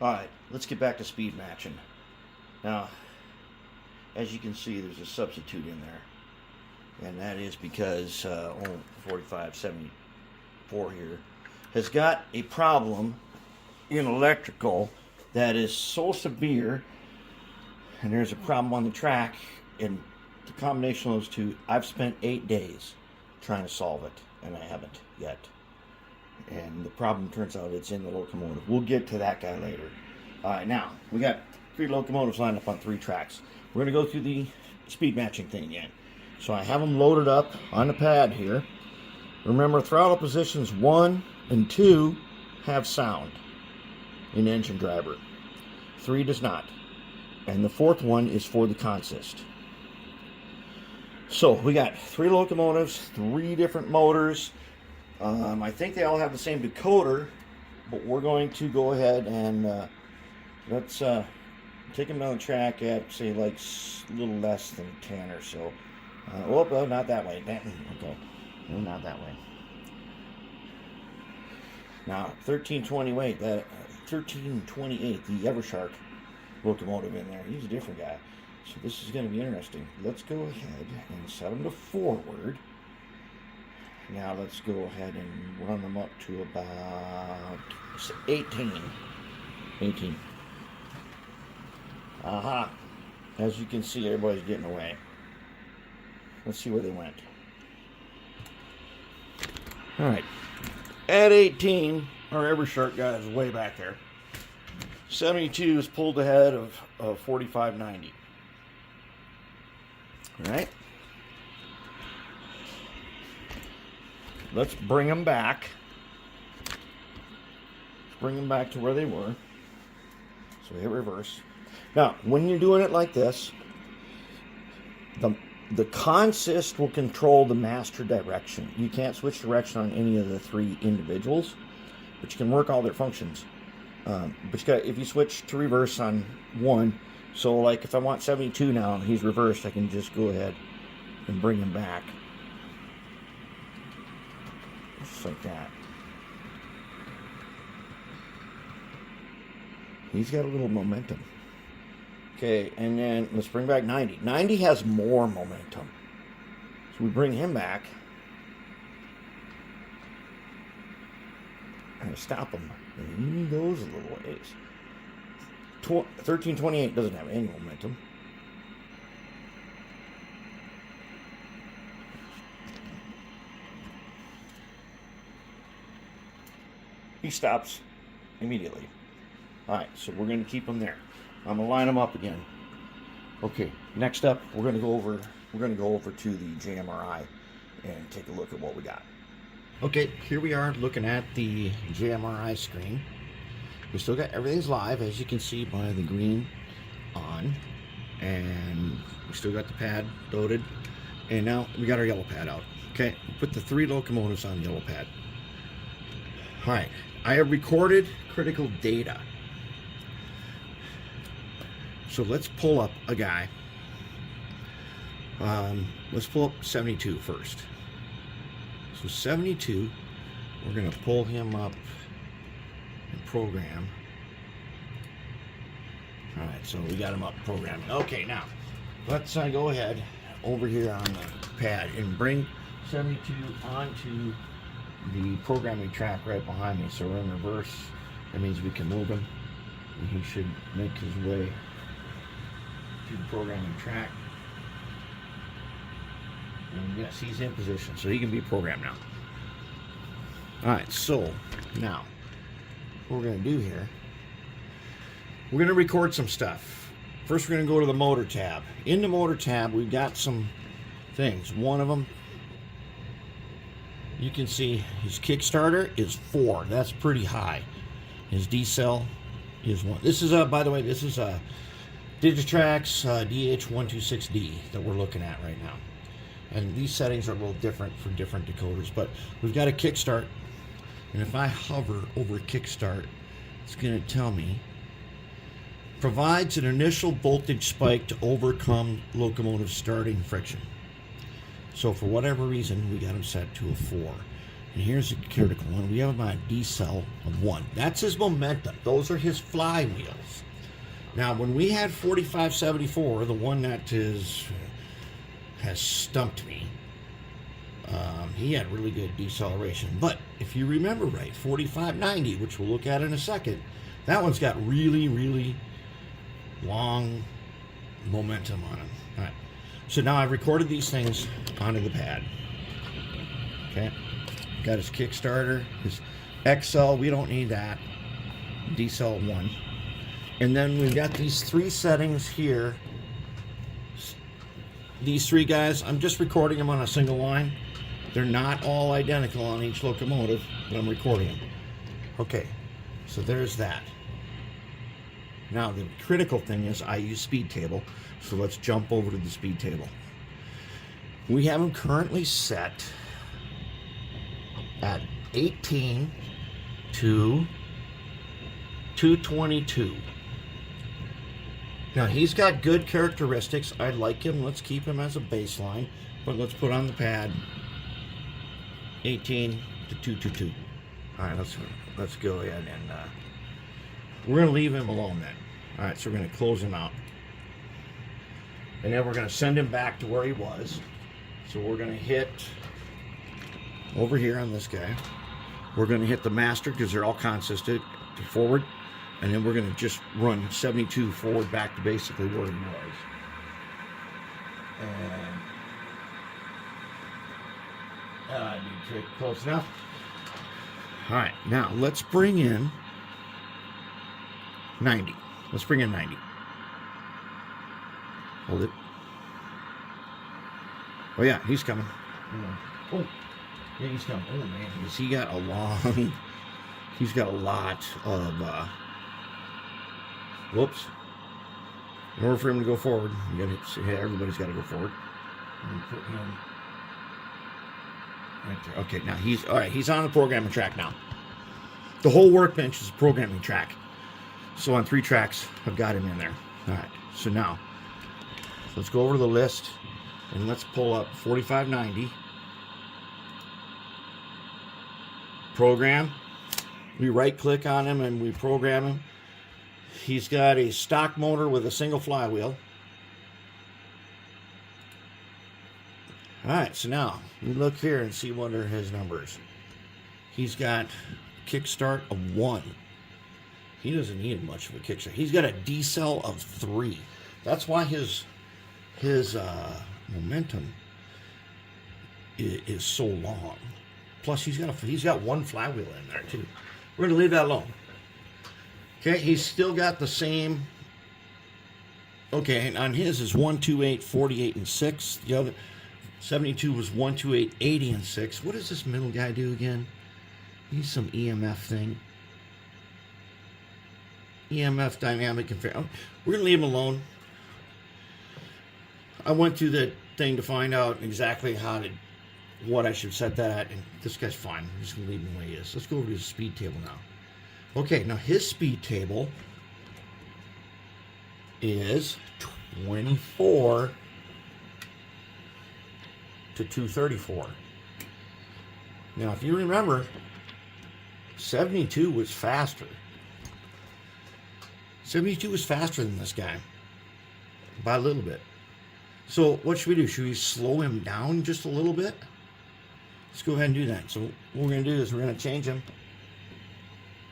Alright, let's get back to speed matching. Now, as you can see, there's a substitute in there. And that is because 4574 here has got a problem in electrical that is so severe, and there's a problem on the track, and the combination of those two, I've spent 8 days trying to solve it, and I haven't yet. And the problem turns out it's in the locomotive. We'll get to that guy later. Alright, now, we got 3 locomotives lined up on 3 tracks. We're going to go through the speed matching thing again. So I have them loaded up on the pad here. Remember, throttle positions 1 and 2 have sound in engine driver. 3 does not. And the 4th one is for the consist. So we got 3 locomotives, 3 different motors. I think they all have the same decoder, but we're going to go ahead and let's take them down the track at, say, like a little less than 10 or so. Oh, not that way. Okay, no, not that way. Now, 1328, the Evershark locomotive in there. He's a different guy. So this is going to be interesting. Let's go ahead and set them to forward. Now let's go ahead and run them up to about 18. Aha. As you can see, everybody's getting away. Let's see where they went. Alright. At 18, our Evershark guy is way back there. 72 is pulled ahead of 4590. Alright. Let's bring them back. Let's bring them back to where they were. So we hit reverse. Now, when you're doing it like this, the consist will control the master direction. You can't switch direction on any of the 3 individuals, but you can work all their functions. But if you switch to reverse on one, so like if I want 72 now and he's reversed, I can just go ahead and bring him back. Just like that. He's got a little momentum. Okay, and then let's bring back 90. 90 has more momentum. So we bring him back. And stop him. And he goes a little ways. 1328 doesn't have any momentum. He stops immediately. Alright, so we're going to keep him there. I'm going to line them up again. Okay, next up, we're going to go over to the JMRI and take a look at what we got. Okay, here we are looking at the JMRI screen. We still got everything's live, as you can see by the green on, and we still got the pad loaded, and now we got our yellow pad out. Okay, we put the 3 locomotives on the yellow pad. All right, I have recorded critical data. So let's pull up a guy. Let's pull up 72 first. So 72, we're going to pull him up and program. All right, so we got him up programmed. Okay, now let's go ahead over here on the pad and bring 72 onto the programming track right behind me. So we're in reverse. That means we can move him, and he should make his way to the programming track. And yes, he's in position, so he can be programmed now. Alright, so now what we're going to do here, we're going to record some stuff. First, we're going to go to the motor tab. In the motor tab, we've got some things. One of them, you can see his Kickstarter is 4. That's pretty high. His decel is 1. This is by the way, this is a Digitrax DH126D that we're looking at right now. And these settings are a little different for different decoders, but we've got a kickstart. And if I hover over kickstart, it's going to tell me provides an initial voltage spike to overcome locomotive starting friction. So for whatever reason, we got them set to a 4. And here's a critical one. We have about a decel of 1. That's his momentum. Those are his flywheels. Now, when we had 4574, the one that has stumped me, he had really good deceleration. But if you remember right, 4590, which we'll look at in a second, that one's got really, really long momentum on him. All right. So now I've recorded these things onto the pad. Okay. Got his Kickstarter, his XL, we don't need that. Decel 1. And then we've got these 3 settings here. These 3 guys, I'm just recording them on a single line. They're not all identical on each locomotive, but I'm recording them. Okay, so there's that. Now the critical thing is I use speed table, so let's jump over to the speed table. We have them currently set at 18 to 222. Now he's got good characteristics. I like him. Let's keep him as a baseline, but let's put on the pad 18 to 222. All right, let's go ahead and we're going to leave him alone then. All right, so we're going to close him out, and then we're going to send him back to where he was. So we're going to hit over here on this guy. We're going to hit the master because they're all consistent to forward, and then we're going to just run 72 forward back to basically where he was. And close enough. All right, now let's bring in 90. Let's bring in 90. Hold it. Oh yeah, he's coming. Oh, yeah, he's coming. Oh man, he got a long. He's got a lot of. Whoops. In order for him to go forward, you got to. Everybody's got to go forward. Put him right there. Okay, now he's all right. He's on the programming track now. The whole workbench is a programming track. So on 3 tracks, I've got him in there. All right. So now, let's go over to the list and let's pull up 4590. Program. We right-click on him and we program him. He's got a stock motor with a single flywheel. All right. So now we look here and see what are his numbers. He's got kickstart of 1. He doesn't need much of a kickstart. He's got a decel of 3. That's why his momentum is so long. Plus, he's got 1 flywheel in there too. We're gonna leave that alone. Okay, he's still got the same. Okay, and on his is 128, 48, and 6. The other 72 was 128, 80, and 6. What does this middle guy do again? He's some EMF thing. EMF dynamic config. We're going to leave him alone. I went through the thing to find out exactly what I should set that at, and this guy's fine. I'm just going to leave him the way he is. Let's go over to his speed table now. Okay, now his speed table is 24 to 234. Now, if you remember, 72 was faster. 72 was faster than this guy by a little bit. So what should we do? Should we slow him down just a little bit? Let's go ahead and do that. So what we're going to do is we're going to change him.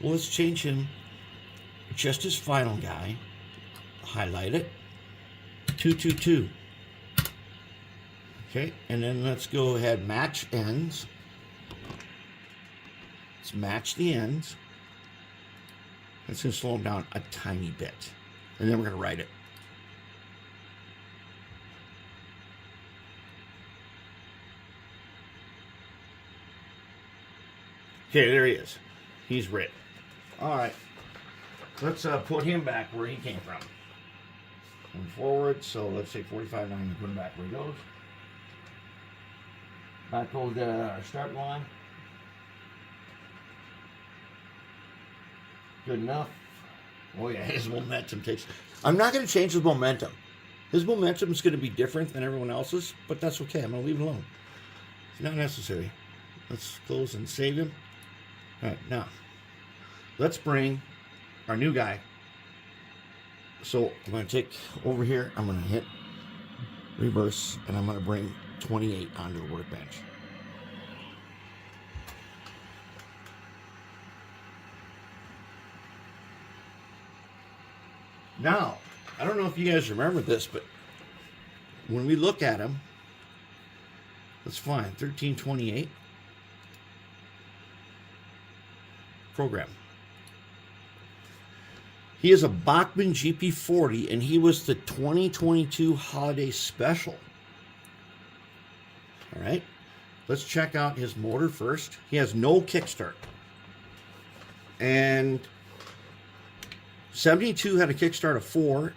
Well, let's change him just his final guy. Highlight it. 222. Okay, and then let's go ahead, match ends. Let's match the ends. That's going to slow him down a tiny bit. And then we're going to write it. Okay, there he is. He's writ. All right. Let's put him back where he came from. Going forward, so let's say 45.9 and put him back where he goes. Back over to our start line. Good enough. Oh yeah, his momentum takes. I'm not going to change his momentum. His momentum is going to be different than everyone else's, but that's okay. I'm going to leave it alone. It's not necessary. Let's close and save him. All right, now let's bring our new guy. So I'm going to take over here, I'm going to hit reverse, and I'm going to bring 28 onto the workbench. Now, I don't know if you guys remember this, but when we look at him, let's find 1328 program. He is a Bachmann GP40, and he was the 2022 holiday special. All right, let's check out his motor first. He has no kickstart, and 72 had a kickstart of 4,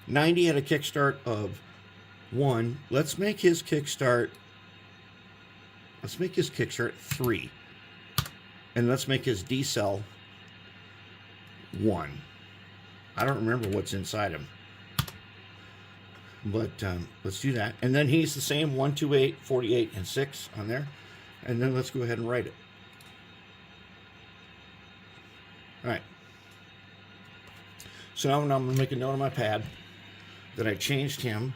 90 had a kickstart of 1. Let's make his kickstart 3, and let's make his decel 1. I don't remember what's inside him, but let's do that. And then he's the same 1, 2, 8, 48, and 6 on there. And then let's go ahead and write it. All right. So now I'm going to make a note on my pad that I changed him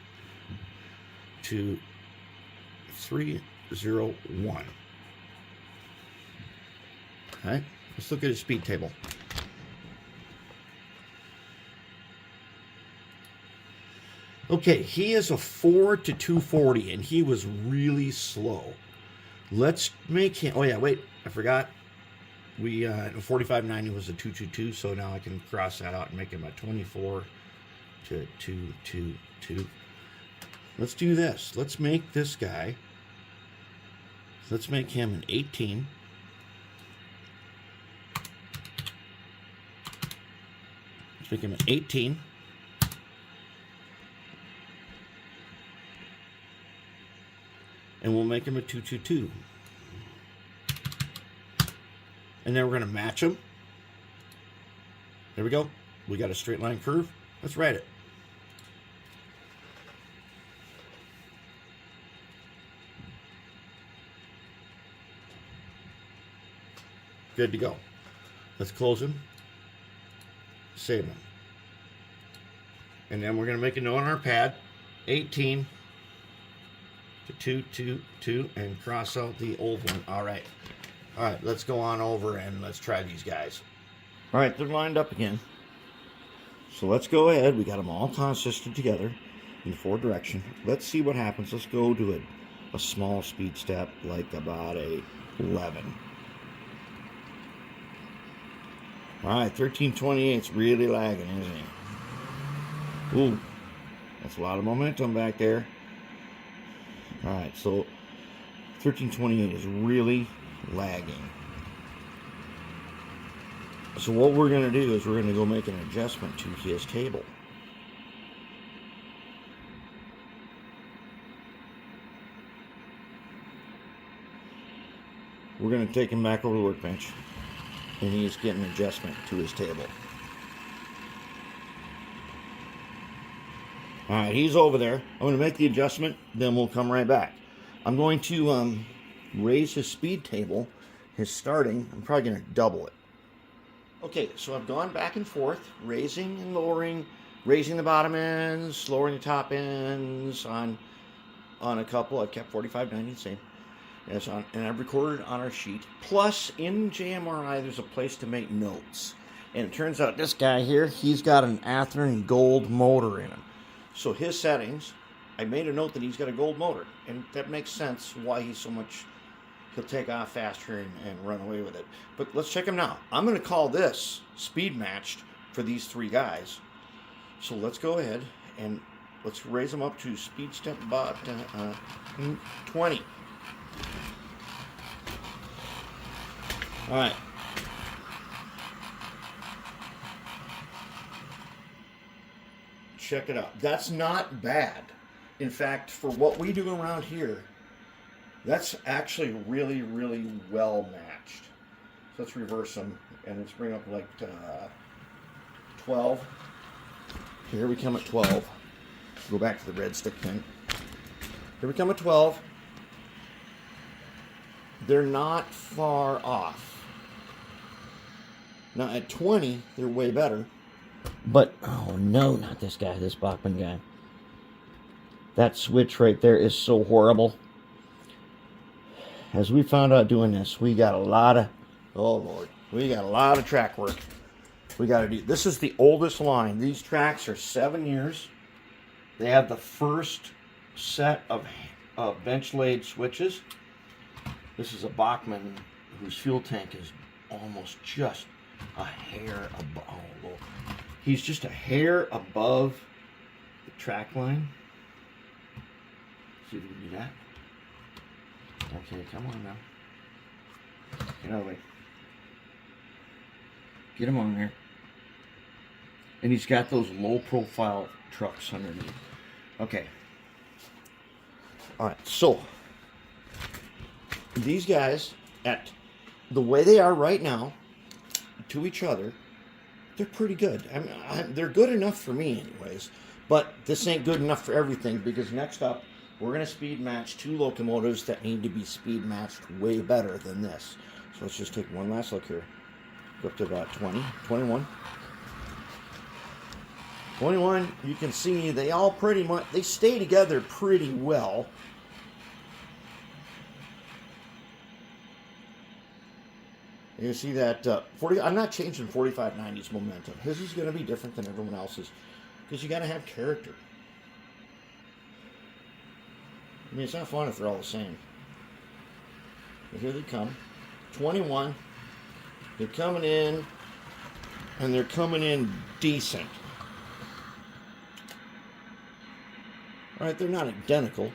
to 301. All right. Let's look at his speed table. Okay, he is a 4 to 240, and he was really slow. Let's make him. Oh yeah, wait, I forgot. We 4590 was a 222, so now I can cross that out and make him a 24 to 222. Let's do this. Let's make this guy. Let's make him an 18. Let's make him an 18. And we'll make him a 222. And then we're going to match them. There we go. We got a straight line curve. Let's write it. Good to go. Let's close him. Save him. And then we're going to make a note on our pad. 18 to 222 and cross out the old one. All right. All right, let's go on over and let's try these guys. All right, they're lined up again. So let's go ahead. We got them all consistent together in the forward direction. Let's see what happens. Let's go to a small speed step, like about a 11. All right, 1328's really lagging, isn't he? Ooh, that's a lot of momentum back there. All right, so 1328 is really lagging. So what we're going to do is we're going to go make an adjustment to his table. We're going to take him back over the workbench, and he's getting an adjustment to his table. All right, he's over there. I'm going to make the adjustment, then we'll come right back. I'm going to raise his speed table, his starting. I'm probably going to double it. Okay, so I've gone back and forth, raising and lowering, raising the bottom ends, lowering the top ends on a couple. I've kept 4590 the same. And I've recorded on our sheet. Plus, in JMRI, there's a place to make notes. And it turns out this guy here, he's got an Athearn gold motor in him. So his settings, I made a note that he's got a gold motor. And that makes sense why he's so much, he'll take off faster and run away with it. But let's check him now. I'm going to call this speed matched for these three guys. So let's go ahead and let's raise them up to speed step about 20. All right. Check it out. That's not bad. In fact, for what we do around here, that's actually really, really well matched. So let's reverse them and let's bring up like 12. Here we come at 12. Go back to the red stick thing. Here we come at 12. they're not far off. Now at 20, they're way better. But, oh no, not this guy, this Bachmann guy. That switch right there is so horrible. As we found out doing this, we got a lot of, oh Lord, we got a lot of track work. We got to do. This is the oldest line. These tracks are 7 years. They have the first set of bench laid switches. This is a Bachmann whose fuel tank is almost just a hair above. Oh, Lord. He's just a hair above the track line. See if we can do that. Okay, come on now. Get out of the way. Get him on there. And he's got those low profile trucks underneath. Okay. Alright, so these guys, at the way they are right now, to each other, they're pretty good. I mean, they're good enough for me anyways. But this ain't good enough for everything, because next up, we're going to speed match 2 locomotives that need to be speed matched way better than this. So let's just take one last look here. Go up to about 20, 21. 21, you can see they all pretty much, they stay together pretty well. You see that 40, I'm not changing 4590's momentum. His is going to be different than everyone else's, because you got to have character. I mean, it's not fun if they're all the same. But here they come. 21. They're coming in, and they're coming in decent. All right, they're not identical.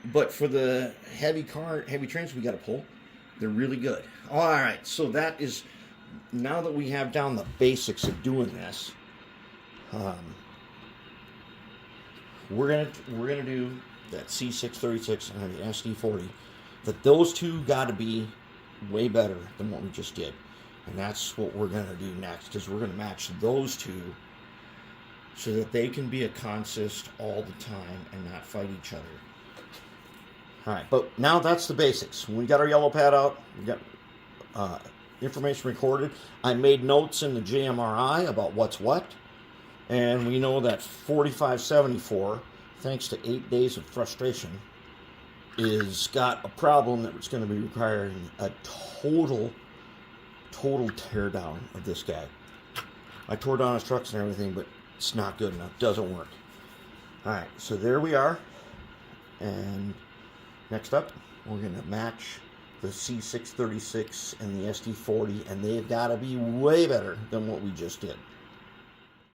But for the heavy trains we got to pull, they're really good. All right, so that is, now that we have down the basics of doing this, we're gonna do that C636 and the SD40. But those two got to be way better than what we just did, and that's what we're gonna do next. Is we're gonna match those two so that they can be a consist all the time and not fight each other. All right, but now that's the basics. We got our yellow pad out. We got information recorded. I made notes in the JMRI about what's what. And we know that 4574, thanks to 8 days of frustration, is got a problem that was going to be requiring a total teardown of this guy. I tore down his trucks and everything, but it's not good enough. Doesn't work. All right, so there we are. And next up, we're going to match the C636 and the SD40, and they've got to be way better than what we just did.